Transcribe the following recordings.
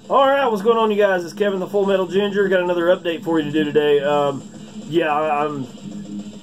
Alright, what's going on, you guys? It's Kevin the Full Metal Ginger. Got another update for you to do today. Yeah, I'm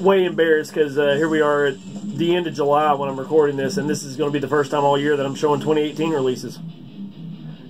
way embarrassed because here we are at the end of July when I'm recording this, and this is going to be the first time all year that I'm showing 2018 releases.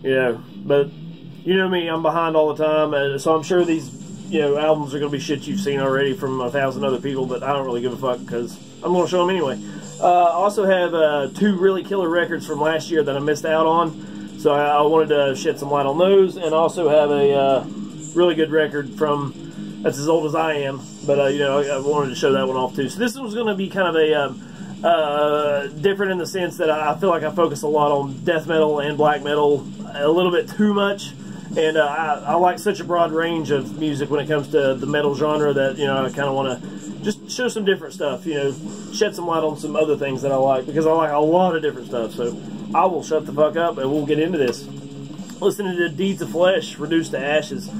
Yeah, but you know me, I'm behind all the time, so I'm sure these albums are going to be shit you've seen already from 1,000 other people, but I don't really give a fuck because I'm going to show them anyway. I also have 2 really killer records from last year that I missed out on. So I wanted to shed some light on those, and also have a really good record from, that's as old as I am, but I wanted to show that one off too. So this one's going to be kind of a different in the sense that I feel like I focus a lot on death metal and black metal, a little bit too much, and I like such a broad range of music when it comes to the metal genre that I kind of want to just show some different stuff, shed some light on some other things that I like, because I like a lot of different stuff. So I will shut the fuck up and we'll get into this. Listening to Deeds of Flesh, Reduced to Ashes.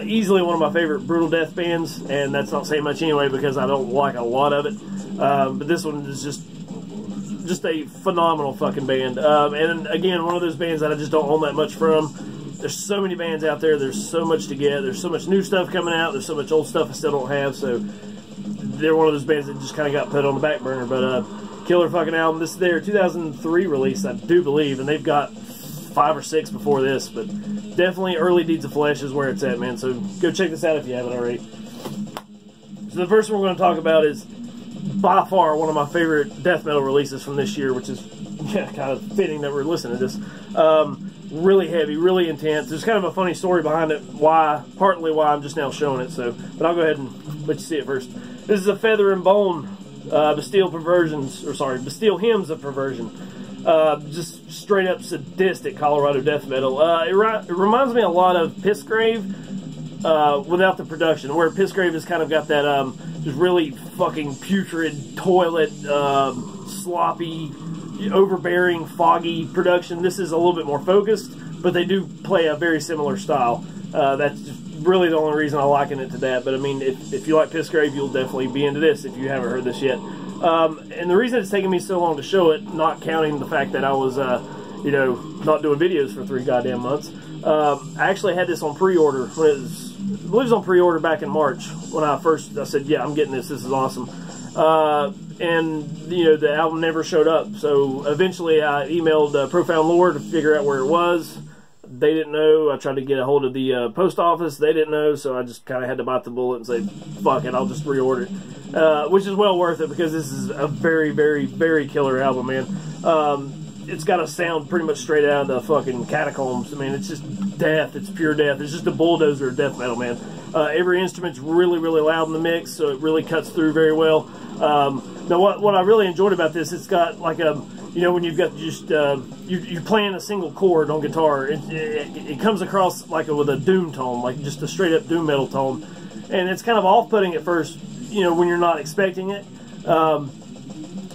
Easily one of my favorite brutal death bands, and that's not saying much anyway because I don't like a lot of it. But this one is just a phenomenal fucking band. And again, one of those bands that I just don't own that much from. There's so many bands out there, there's so much to get, there's so much new stuff coming out, there's so much old stuff I still don't have, so they're one of those bands that just kind of got put on the back burner. But killer fucking album. This is their 2003 release, I do believe, and they've got 5 or 6 before this, but definitely early Deeds of Flesh is where it's at, man. So go check this out if you haven't already. So the first one we're going to talk about is by far one of my favorite death metal releases from this year, which is kind of fitting that we're listening to this. Really heavy, really intense. There's kind of a funny story behind it, partly why I'm just now showing it. So, but I'll go ahead and let you see it first. This is a Feather and Bone. Bastille Hymns of Perversion. Just straight up sadistic Colorado death metal. It reminds me a lot of Pissgrave without the production, where Pissgrave has kind of got that just really fucking putrid, toilet, sloppy, overbearing, foggy production. This is a little bit more focused, but they do play a very similar style. That's just really the only reason I'm liking it to that. But I mean, if you like Pissgrave, you'll definitely be into this if you haven't heard this yet. And the reason it's taken me so long to show it, not counting the fact that I was, not doing videos for 3 goddamn months, I actually had this on pre-order when I believe it was on pre-order back in March when I said, yeah, I'm getting this. This is awesome. And the album never showed up. So eventually I emailed Profound Lore to figure out where it was. They didn't know. I tried to get a hold of the post office. They didn't know, so I just kind of had to bite the bullet and say, fuck it, I'll just reorder it. Which is well worth it because this is a very, very, very killer album, man. It's got a sound pretty much straight out of the fucking catacombs. I mean, it's just death. It's pure death. It's just a bulldozer of death metal, man. Every instrument's really, really loud in the mix, so it really cuts through very well. Now, what I really enjoyed about this, it's got like a... when you've got just, you're playing a single chord on guitar, it comes across like with a doom tone, like just a straight up doom metal tone. And it's kind of off-putting at first, when you're not expecting it.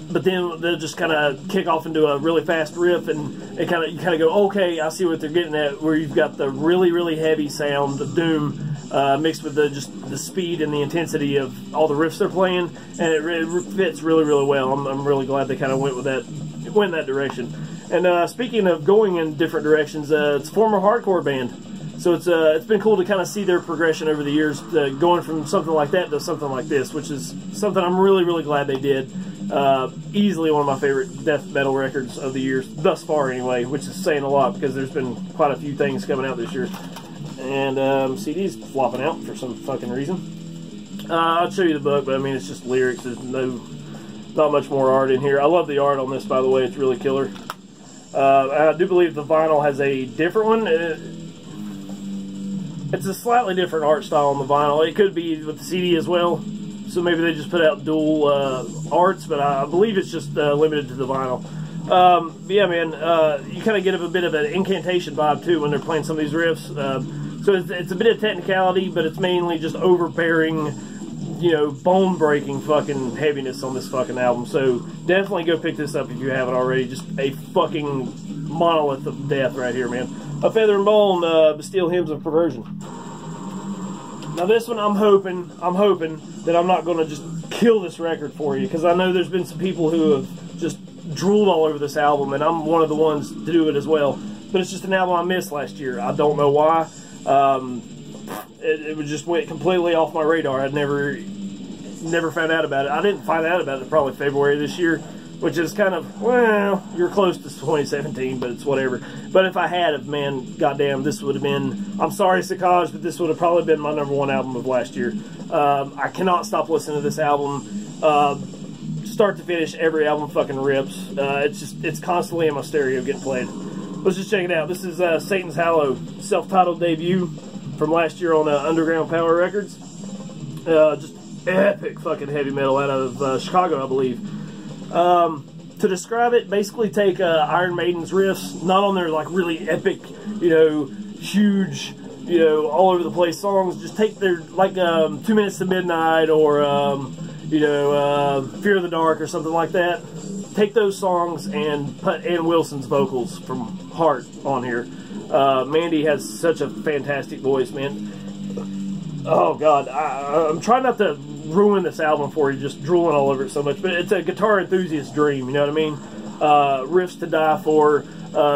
But then they'll just kind of kick off into a really fast riff, and you kind of go, okay, I see what they're getting at, where you've got the really, really heavy sound of doom, mixed with just the speed and the intensity of all the riffs they're playing, and it fits really, really well. I'm really glad they kind of went in that direction. And speaking of going in different directions, it's a former hardcore band, so it's been cool to kind of see their progression over the years, going from something like that to something like this, which is something I'm really, really glad they did. Easily one of my favorite death metal records of the years thus far, anyway, which is saying a lot because there's been quite a few things coming out this year. And CD's flopping out for some fucking reason. I'll show you the book, but I mean, it's just lyrics. There's not much more art in here. I love the art on this, by the way. It's really killer. I do believe the vinyl has a different one. It's a slightly different art style on the vinyl. It could be with the CD as well. So maybe they just put out dual arts, but I believe it's just limited to the vinyl. But yeah, man, you kind of get a bit of an incantation vibe too when they're playing some of these riffs. So it's a bit of technicality, but it's mainly just overbearing, bone-breaking fucking heaviness on this fucking album. So definitely go pick this up if you haven't already. Just a fucking monolith of death right here, man. A Feather and Bone, Bastille Hymns of Perversion. Now this one, I'm hoping that I'm not going to just kill this record for you, because I know there's been some people who have just drooled all over this album, and I'm one of the ones to do it as well. but it's just an album I missed last year. I don't know why. It just went completely off my radar. I'd never found out about it. I didn't find out about it probably February this year, which is kind of, well, you're close to 2017, but it's whatever. But if I had, man, goddamn, this would have been, I'm sorry, Sakaj, but this would have probably been my #1 album of last year. I cannot stop listening to this album. Start to finish, every album fucking rips. It's constantly in my stereo getting played. Let's just check it out. This is Satan's Hallow, self-titled debut from last year on Underground Power Records. Just epic fucking heavy metal out of Chicago, I believe. To describe it, basically take Iron Maiden's riffs, not on their like really epic, you know, huge, you know, all over the place songs. Just take their like 2 Minutes to Midnight or you know, Fear of the Dark or something like that. Take those songs and put Ann Wilson's vocals from Heart on here. Mandy has such a fantastic voice, man. Oh God, I'm trying not to ruin this album for you, just drooling all over it so much, but it's a guitar enthusiast's dream, you know what I mean? Riffs to die for,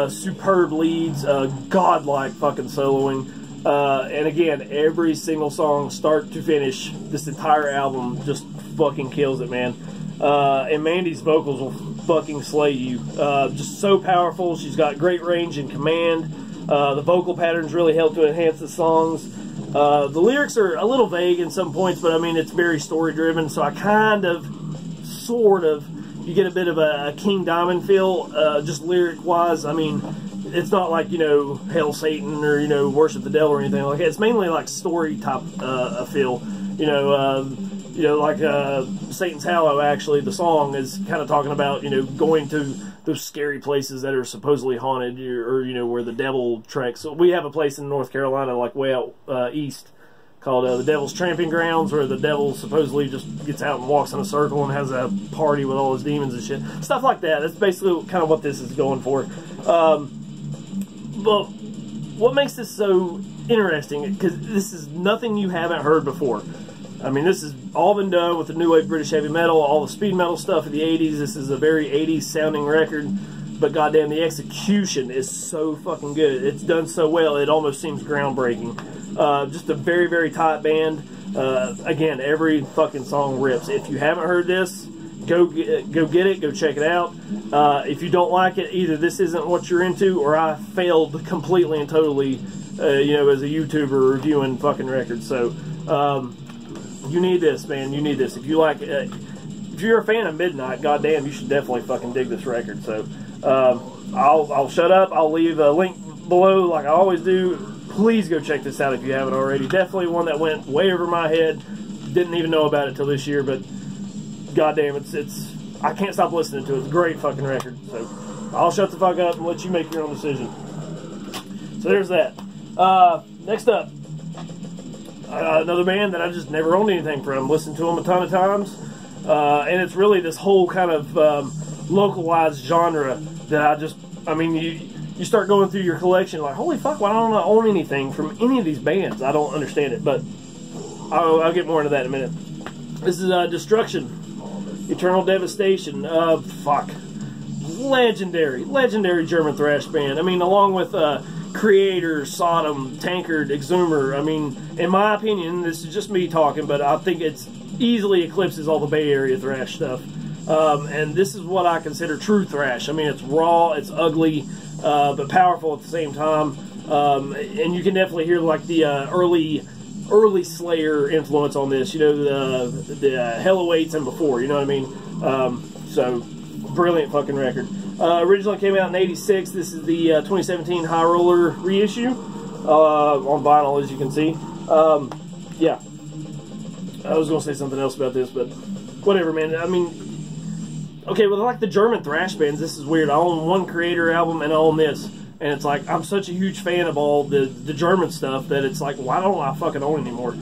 superb leads, godlike fucking soloing, and again, every single song, start to finish, this entire album just fucking kills it, man. And Mandy's vocals will fucking slay you. Just so powerful. She's got great range and command. The vocal patterns really help to enhance the songs. The lyrics are a little vague in some points, but I mean, it's very story driven, so I kind of, sort of, you get a bit of a King Diamond feel, just lyric wise. I mean, it's not like, you know, Hail Satan or, you know, Worship the Devil or anything like that. It's mainly like story type feel, you know, like Satan's Hallow, actually, the song is kind of talking about, you know, going to those scary places that are supposedly haunted, or, you know, where the devil treks. So we have a place in North Carolina, like way out east, called the Devil's Tramping Grounds, where the devil supposedly just gets out and walks in a circle and has a party with all his demons and shit. Stuff like that. That's basically kind of what this is going for. But what makes this so interesting, because this is nothing you haven't heard before. I mean, this has all been done with the new wave British heavy metal, all the speed metal stuff of the 80s. This is a very 80s sounding record, but goddamn, the execution is so fucking good. It's done so well, it almost seems groundbreaking. Just a very, very tight band. Again, every fucking song rips. If you haven't heard this, go get it, go check it out. If you don't like it, either this isn't what you're into, or I failed completely and totally, you know, as a YouTuber reviewing fucking records. So, you need this, man. You need this. If you like, if you're a fan of Midnight, goddamn, you should definitely fucking dig this record. So, I'll shut up. I'll leave a link below, like I always do. Please go check this out if you haven't already. Definitely one that went way over my head. Didn't even know about it till this year, but goddamn, it's. I can't stop listening to it. It's a great fucking record. So, I'll shut the fuck up and let you make your own decision. So there's that. Next up. Another band that I just never owned anything from. Listened to them a ton of times. And it's really this whole kind of localized genre that I mean, you start going through your collection like, holy fuck, why don't I own anything from any of these bands? I don't understand it, but I'll get more into that in a minute. This is Destruction, Eternal Devastation. Fuck. Legendary German thrash band. I mean, along with Creator, Sodom, Tankard, Exhumer. I mean, in my opinion, this is just me talking, but I think it's easily eclipses all the Bay Area thrash stuff. And this is what I consider true thrash. I mean, it's raw, it's ugly, but powerful at the same time. And you can definitely hear like the early Slayer influence on this. You know, the Hallow and before. You know what I mean? So brilliant fucking record. Originally came out in '86. This is the 2017 High Roller reissue on vinyl, as you can see. Yeah, I was going to say something else about this, but whatever, man. I mean, okay, with like the German thrash bands, this is weird. I own one Creator album and I own this, and it's like I'm such a huge fan of all the German stuff that it's like, why don't I fucking own anymore?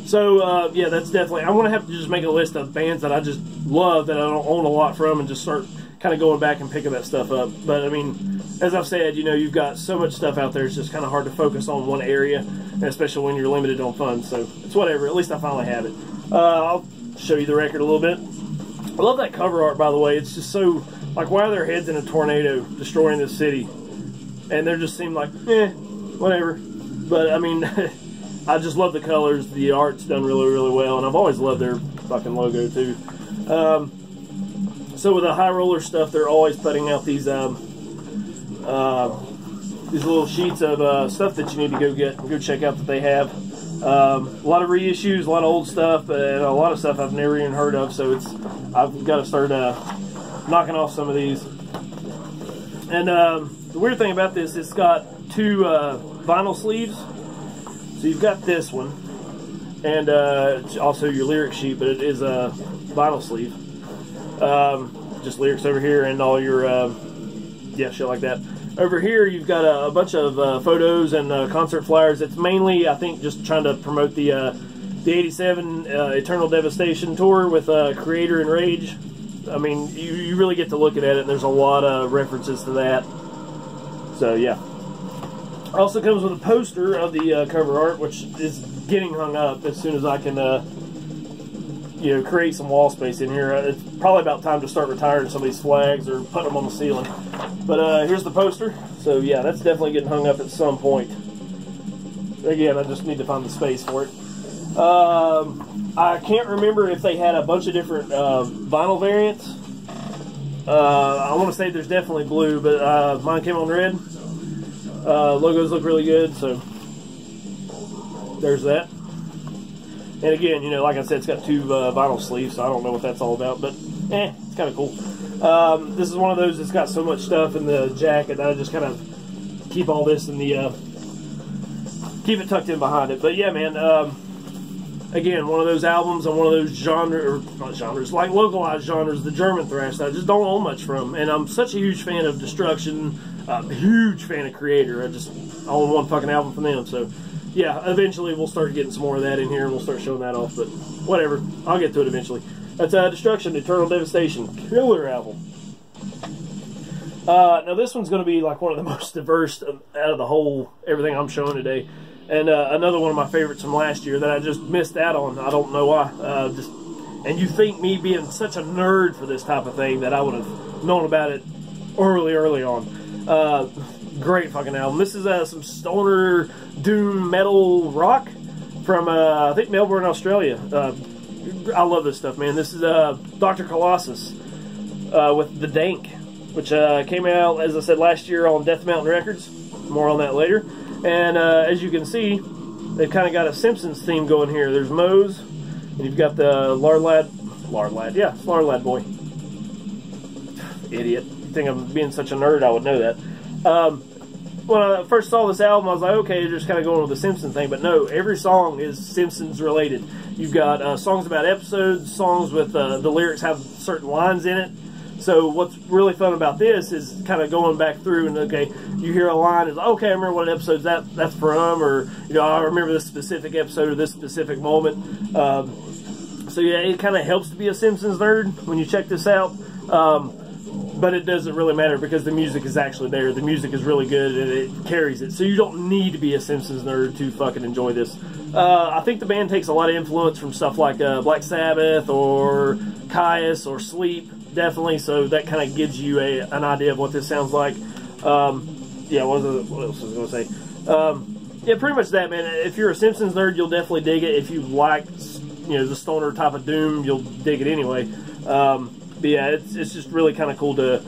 So yeah, that's definitely. I'm gonna have to just make a list of bands that I just love that I don't own a lot from, and just start kind of going back and picking that stuff up. But I mean, as I've said, you know, you've got so much stuff out there, it's just kind of hard to focus on one area, especially when you're limited on funds. So it's whatever. At least I finally have it. I'll show you the record a little bit. I love that cover art, by the way. It's just so, like, why are their heads in a tornado destroying this city? and they just seem like, whatever. But I mean, I just love the colors. The art's done really, really well, and I've always loved their fucking logo too. So with the high roller stuff, they're always putting out these little sheets of stuff that you need to go check out that they have. A lot of reissues, a lot of old stuff, and a lot of stuff I've never even heard of. So I've got to start knocking off some of these. And the weird thing about this, it's got two vinyl sleeves. So you've got this one, and also your lyric sheet, but it is a vinyl sleeve. Just lyrics over here and all your shit like that. Over here, you've got a bunch of photos and concert flyers. It's mainly, I think, just trying to promote the '87 Eternal Devastation tour with Creator and Rage. I mean, you really get to looking at it, and there's a lot of references to that. So, yeah. Also comes with a poster of the cover art, which is getting hung up as soon as I can, create some wall space in here. It's probably about time to start retiring some of these flags or putting them on the ceiling. But here's the poster. So, yeah, that's definitely getting hung up at some point. Again, I just need to find the space for it. I can't remember if they had a bunch of different vinyl variants. I want to say there's definitely blue, but mine came on red. Logos look really good, so there's that. And again, like I said, it's got two vinyl sleeves, so I don't know what that's all about, but it's kind of cool. This is one of those that's got so much stuff in the jacket that I just kind of keep all this in the keep it tucked in behind it. But yeah, man, again, one of those albums on one of those like localized genres, the German thrash that I just don't own much from. And I'm such a huge fan of Destruction, huge fan of Creator. I own one fucking album from them. So yeah, eventually we'll start getting some more of that in here and we'll start showing that off. But whatever, I'll get to it eventually. That's Destruction, Eternal Devastation, killer album. Now this one's going to be like one of the most diverse out of the whole everything I'm showing today. And another one of my favorites from last year that I just missed out on. I don't know why. And you think me being such a nerd for this type of thing that I would have known about it early on. Great fucking album. This is some stoner doom metal rock from I think Melbourne, Australia. I love this stuff, man. This is Dr. Colossus with The Dank, which came out, as I said, last year on Death Mountain Records. More on that later. And as you can see, they've kind of got a Simpsons theme going here. There's Mose, and you've got the Larlad, yeah, it's Larlad boy. Idiot. You think I'm being such a nerd, I would know that. When I first saw this album, I was like, okay, they're just kind of going with the Simpsons thing. But no, every song is Simpsons related. You've got songs about episodes, songs with the lyrics have certain lines in it. So what's really fun about this is kind of going back through and, okay, you hear a line, it's okay, I remember what episode that's from, or, I remember this specific episode or this specific moment. So yeah, it kind of helps to be a Simpsons nerd when you check this out. But it doesn't really matter because the music is actually there. The music is really good and it carries it. So you don't need to be a Simpsons nerd to fucking enjoy this. I think the band takes a lot of influence from stuff like Black Sabbath or Caius or Sleep. Definitely, so that kind of gives you an idea of what this sounds like. Yeah, what else was I going to say? Yeah, pretty much that, man. If you're a Simpsons nerd, you'll definitely dig it. If you like, the stoner type of doom, you'll dig it anyway. But yeah, it's just really kind of cool to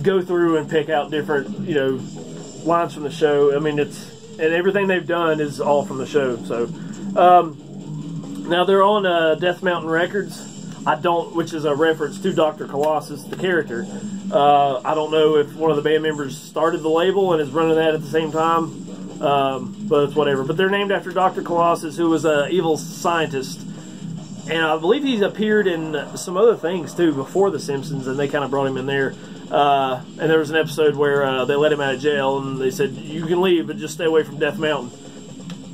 go through and pick out different, lines from the show. I mean, and everything they've done is all from the show. So, now they're on Death Mountain Records. Which is a reference to Dr. Colossus, the character. I don't know if one of the band members started the label and is running that at the same time, but it's whatever. But they're named after Dr. Colossus, who was an evil scientist. And I believe he's appeared in some other things, too, before The Simpsons, and they kind of brought him in there. And there was an episode where they let him out of jail, and they said, you can leave, but just stay away from Death Mountain.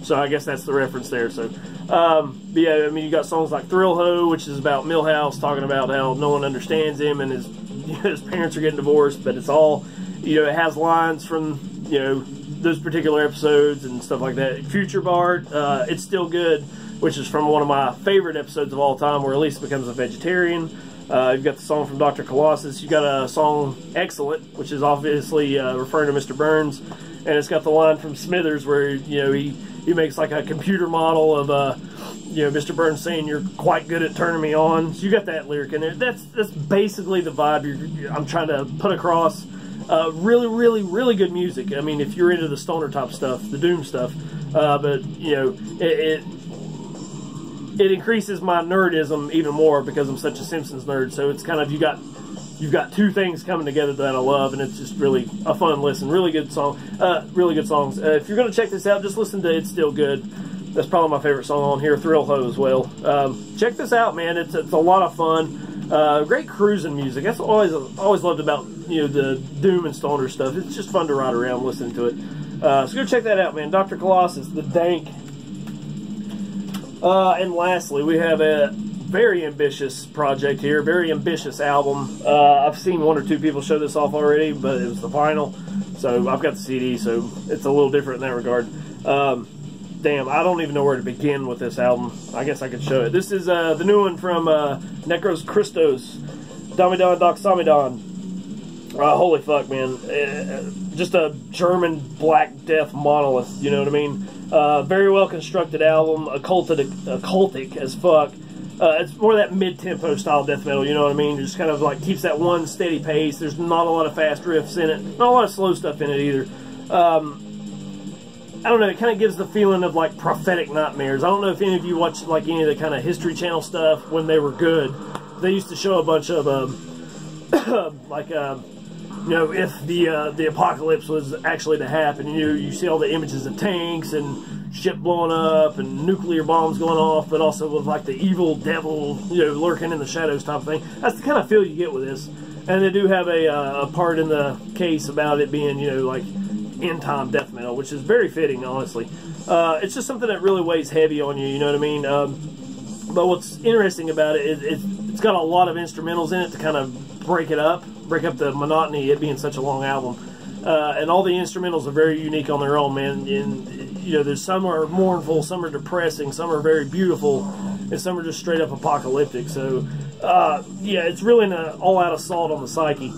So I guess that's the reference there. So, but yeah, I mean, you got songs like Thrill Ho, which is about Milhouse, talking about how no one understands him and his parents are getting divorced, but it's all, it has lines from, those particular episodes and stuff like that. Future Bart, It's Still Good, which is from one of my favorite episodes of all time, where Elisa becomes a vegetarian. You've got the song from Dr. Colossus. You've got a song, Excellent, which is obviously referring to Mr. Burns. And it's got the line from Smithers where, you know, he makes like a computer model of, you know, Mr. Burns saying, "You're quite good at turning me on." So you got that lyric in there. That's basically the vibe I'm trying to put across. Really, really, really good music. I mean, if you're into the stoner type stuff, the doom stuff, but you know, it increases my nerdism even more because I'm such a Simpsons nerd. So it's kind of you've got two things coming together that I love, and it's just really a fun listen. Really good song, really good songs. If you're gonna check this out, just listen to "It's Still Good." That's probably my favorite song on here. Thrill Ho as well. Check this out, man. It's a lot of fun. Great cruising music. That's always loved about, you know, the doom and stoner stuff. It's just fun to ride around listening to it. So go check that out, man. Dr. Colossus, The Dank. And lastly, we have a very ambitious project here. Very ambitious album. I've seen one or two people show this off already, but it was the vinyl. So I've got the CD, so it's a little different in that regard. Damn, I don't even know where to begin with this album. I guess I could show it. This is the new one from Necros Christos, Damidon Doxamidon. Holy fuck, man. Just a German Black Death monolith, you know what I mean? Very well constructed album, occultic as fuck. It's more that mid-tempo style death metal, you know what I mean? It just kind of like keeps that one steady pace. There's not a lot of fast riffs in it. Not a lot of slow stuff in it either. I don't know, it kind of gives the feeling of like prophetic nightmares. I don't know if any of you watched like any of the kind of History Channel stuff when they were good. They used to show a bunch of like you know, if the apocalypse was actually to happen. You see all the images of tanks and shit blowing up and nuclear bombs going off, but also with like the evil devil, you know, lurking in the shadows type of thing. That's the kind of feel you get with this. And they do have a part in the case about it being, you know, like end-time death metal, which is very fitting, honestly. It's just something that really weighs heavy on you, you know what I mean? But what's interesting about it is it's got a lot of instrumentals in it to kind of break up the monotony, it being such a long album. And all the instrumentals are very unique on their own, man. And, you know, there's some are mournful, some are depressing, some are very beautiful, and some are just straight up apocalyptic. So, yeah, it's really an all-out assault on the psyche.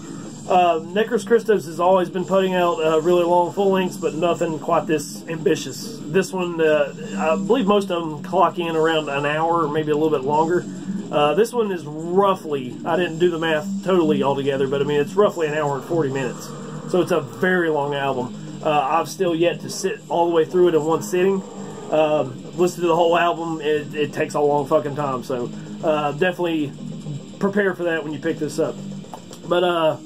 Necros Christos has always been putting out really long full lengths, but nothing quite this ambitious. This one, I believe most of them clock in around an hour, or maybe a little bit longer. This one is roughly, I didn't do the math totally altogether, but I mean, it's roughly an hour and 40 minutes. So it's a very long album. I've still yet to sit all the way through it in one sitting. Listen to the whole album, it takes a long fucking time. So definitely prepare for that when you pick this up. But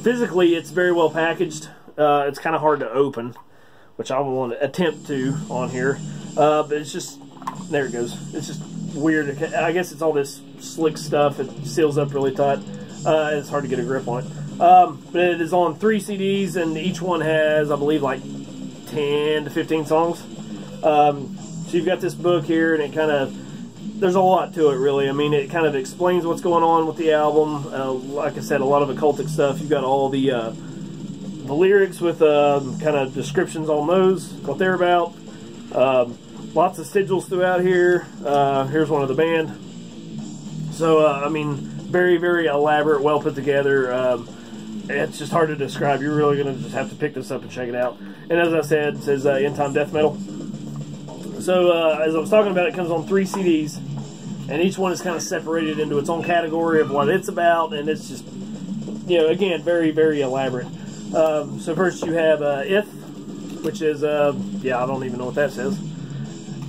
physically, it's very well packaged. It's kind of hard to open, which I want to attempt to on here. But it's just, there it goes. It's just weird. I guess it's all this slick stuff. It seals up really tight. It's hard to get a grip on it. But it is on 3 CDs, and each one has, I believe, like 10 to 15 songs. So you've got this book here, and it kind of, there's a lot to it, really. I mean, it kind of explains what's going on with the album. Like I said, a lot of occultic stuff. You've got all the lyrics with kind of descriptions on those, what they're about. Lots of sigils throughout here. Here's one of the band. So, I mean, very, very elaborate, well put together. It's just hard to describe. You're really going to just have to pick this up and check it out. And as I said, it says end-time death metal. So, as I was talking about, it comes on 3 CDs, and each one is kind of separated into its own category of what it's about, and it's just, you know, again, very, very elaborate. So first you have Ith, which is, yeah, I don't even know what that says.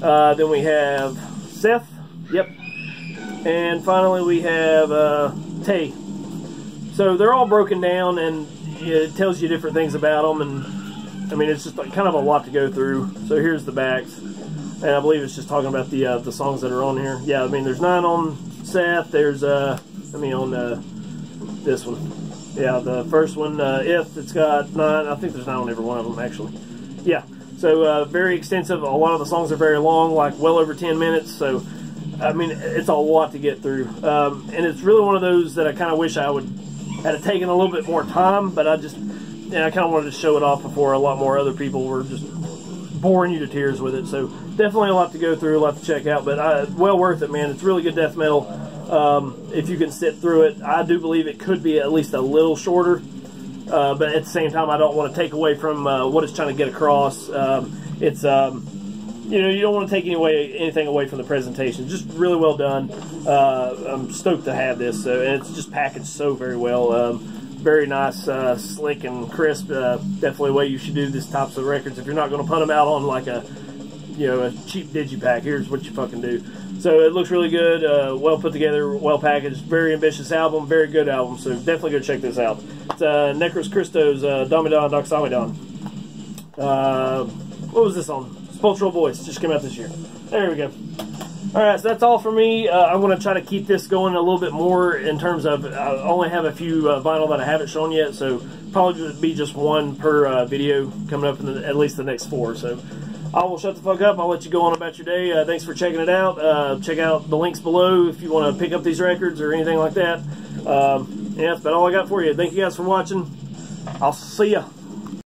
Then we have Seth, yep. And finally we have Tay. So they're all broken down, and it tells you different things about them, and I mean, it's just like kind of a lot to go through. So here's the backs. And I believe it's just talking about the songs that are on here. Yeah, I mean, there's 9 on Seth. There's, I mean, on this one. Yeah, the first one, If, it's got 9. I think there's 9 on every one of them, actually. Yeah, so very extensive. A lot of the songs are very long, like well over 10 minutes. So, I mean, it's a lot to get through. And it's really one of those that I kind of wish I would had taken a little bit more time, but I just, and I kind of wanted to show it off before a lot more other people were just boring you to tears with it. So definitely a lot to go through, a lot to check out, but well worth it, man. It's really good death metal. if you can sit through it. I do believe it could be at least a little shorter, but at the same time, I don't want to take away from what it's trying to get across. It's you know, you don't want to take anything away from the presentation. Just really well done. I'm stoked to have this, and it's just packaged so very well. Very nice, slick and crisp. Definitely a way you should do these types of records. If you're not going to put them out on like a cheap digipack, here's what you fucking do. So it looks really good, well put together, well packaged, very ambitious album, very good album. So definitely go check this out. It's Necros Christos, Domidon Doxamidon. What was this on? Sepulchral Voice, just came out this year. There we go. Alright, so that's all for me. I'm going to try to keep this going a little bit more in terms of, I only have a few vinyl that I haven't shown yet, so probably be just one per video coming up in at least the next 4. So I will shut the fuck up. I'll let you go on about your day. Thanks for checking it out. Check out the links below if you want to pick up these records or anything like that. Yeah, that's about all I got for you. Thank you guys for watching. I'll see ya.